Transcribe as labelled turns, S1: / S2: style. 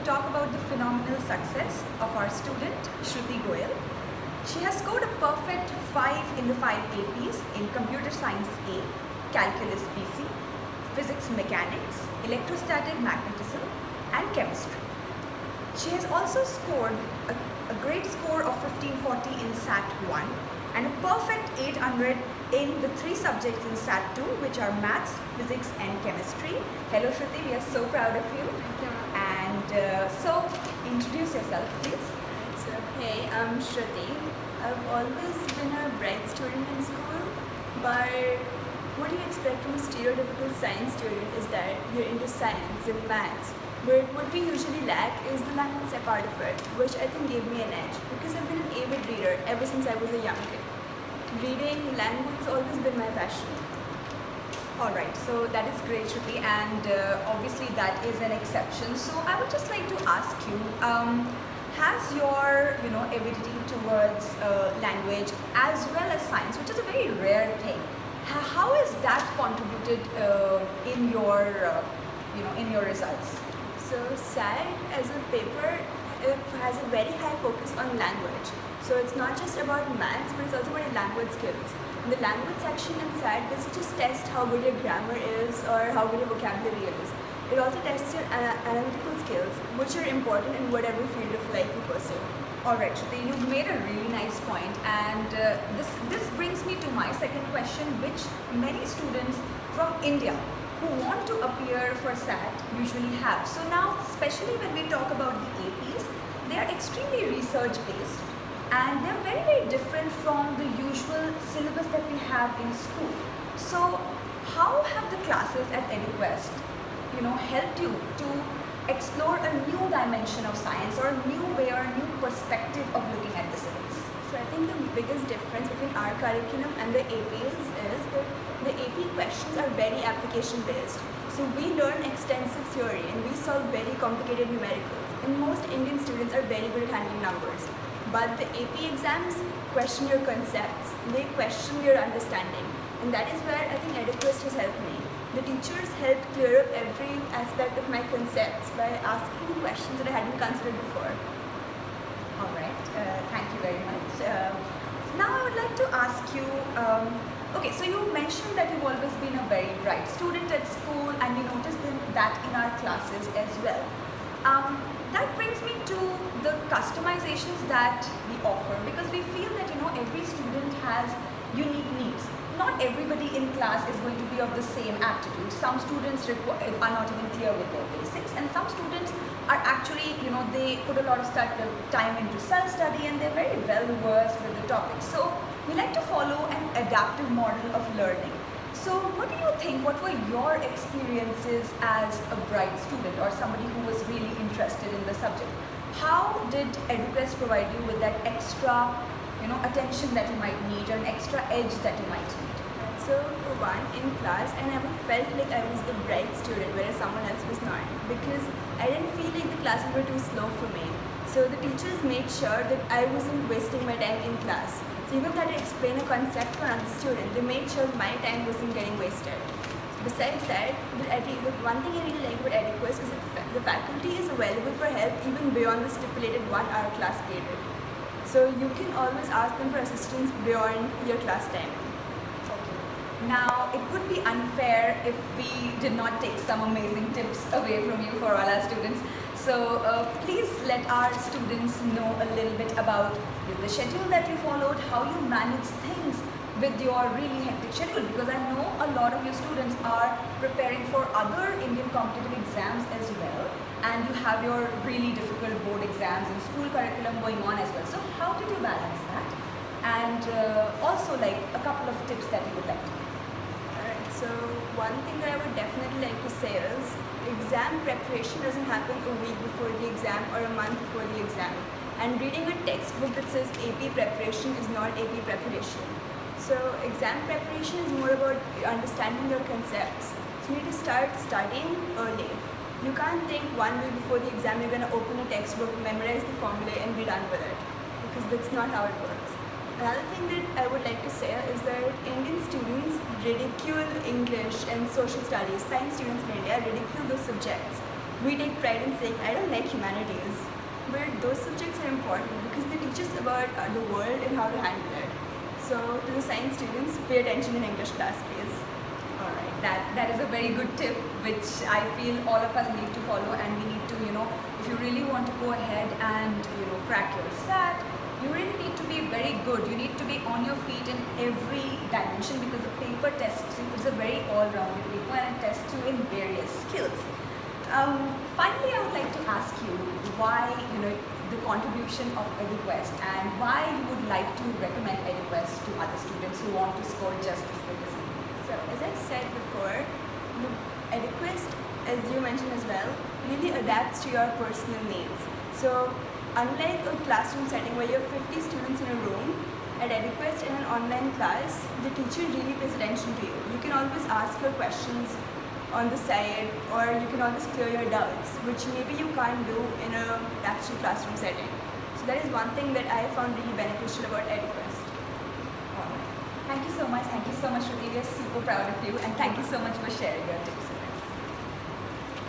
S1: talk about the phenomenal success of our student Shruti Goyal. She has scored a perfect 5 in the 5 APs in Computer Science A, Calculus BC, Physics Mechanics, Electrostatic Magnetism and Chemistry. She has also scored a great score of 1540 in SAT 1 and a perfect 800 in the 3 subjects in SAT 2, which are Maths, Physics and Chemistry. Hello Shruti, we are so proud of you. And so, introduce yourself please.
S2: So, hey, I'm Shruti. I've always been a bright student in school, but what you expect from a stereotypical science student is that you're into science and maths. But what we usually lack is the language part of it, which I think gave me an edge because I've been an avid reader ever since I was a young kid. Reading language has always been my passion.
S1: Alright, so that is great Shruti, and obviously that is an exception. So I would just like to ask you, has your avidity towards language as well as science, which is a very rare thing, how has that contributed in your results?
S2: So SAT as a paper has a very high focus on language. So it's not just about maths, but it's also about your language skills. And the language section in SAT doesn't just test how good your grammar is or how good your vocabulary is. It also tests your analytical skills, which are important in whatever field of life you pursue.
S1: Alright Shruti, you've made a really nice point, and this brings me to my second question, which many students from India who want to appear for SAT usually have. So now, especially when we talk about the APs, they are extremely research based and they're very, very different from the usual syllabus that we have in school. So how have the classes at EduQuest helped you to explore a new dimension of science or a new way or a new perspective of looking at the syllabus?
S2: So I think the biggest difference between our curriculum and the APs is that the AP questions are very application based. So we learn extensive theory and we solve very complicated numericals. And most Indian students are very good at handling numbers. But the AP exams question your concepts, they question your understanding. And that is where I think EduQuest has helped me. The teachers helped clear up every aspect of my concepts by asking me questions that I hadn't considered before.
S1: Alright, thank you very much. Now I would like to ask you, okay, so you mentioned that you've always been a very bright student at school and we noticed that in our classes as well. That brings me to the customizations that we offer, because we feel that every student has unique needs. Not everybody in class is going to be of the same aptitude. Some students are not even clear with their basics, and some students are actually, they put a lot of time into self-study and they're very well versed with the topic. So we like to follow an adaptive model of learning. So what do you think, what were your experiences as a bright student or somebody who was really interested in the subject? How did EduQuest provide you with that extra attention that you might need or an extra edge that you might need?
S2: So for one, in class I never felt like I was the bright student whereas someone else was not, because I didn't feel like the classes were too slow for me. So the teachers made sure that I wasn't wasting my time in class. So even if I had to explain a concept to another student, they made sure my time wasn't getting wasted. Besides that, the one thing I really like about EduQuest is that the faculty is available for help even beyond the stipulated 1-hour class period. So you can always ask them for assistance beyond your class time.
S1: Okay. Now, it would be unfair if we did not take some amazing tips away from you for all our students. So please let our students know a little bit about the schedule that you followed, how you manage things with your really hectic schedule, because I know a lot of your students are preparing for other Indian competitive exams as well, and you have your really difficult board exams and school curriculum going on as well. So how did you balance that? And also like a couple of tips that you would like to give.
S2: Alright, so one thing that I would definitely like to say is exam preparation doesn't happen a week before the exam or a month before the exam. And reading a textbook that says AP preparation is not AP preparation. So exam preparation is more about understanding your concepts. So you need to start studying early. You can't think 1 week before the exam you're going to open a textbook, memorize the formula and be done with it, because that's not how it works. Another thing that I would like to say is that Indian students ridicule English and social studies. Science students in India ridicule those subjects. We take pride in saying, I don't like humanities. But those subjects are important because they teach us about the world and how to handle it. So to the science students, pay attention in English class, please.
S1: Alright, that is a very good tip which I feel all of us need to follow, and we need to, if you really want to go ahead and, crack your SAT, you really need to be very good. You need to be on your feet in every dimension because the paper tests you. It's a very all-rounded paper and it tests you in various skills. Finally, I would like to ask you why, the contribution of EduQuest and why you would like to recommend EduQuest to other students who want to score just as good as you.
S2: So as I said before, the EduQuest, as you mentioned as well, really adapts to your personal needs. So unlike a classroom setting where you have 50 students in a room, at EduQuest in an online class, the teacher really pays attention to you. You can always ask your questions on the side, or you can always clear your doubts, which maybe you can't do in an actual classroom setting. So that is one thing that I found really beneficial about EduQuest.
S1: Thank you so much, Shruti. We are super proud of you, and thank you so much for sharing your tips with us.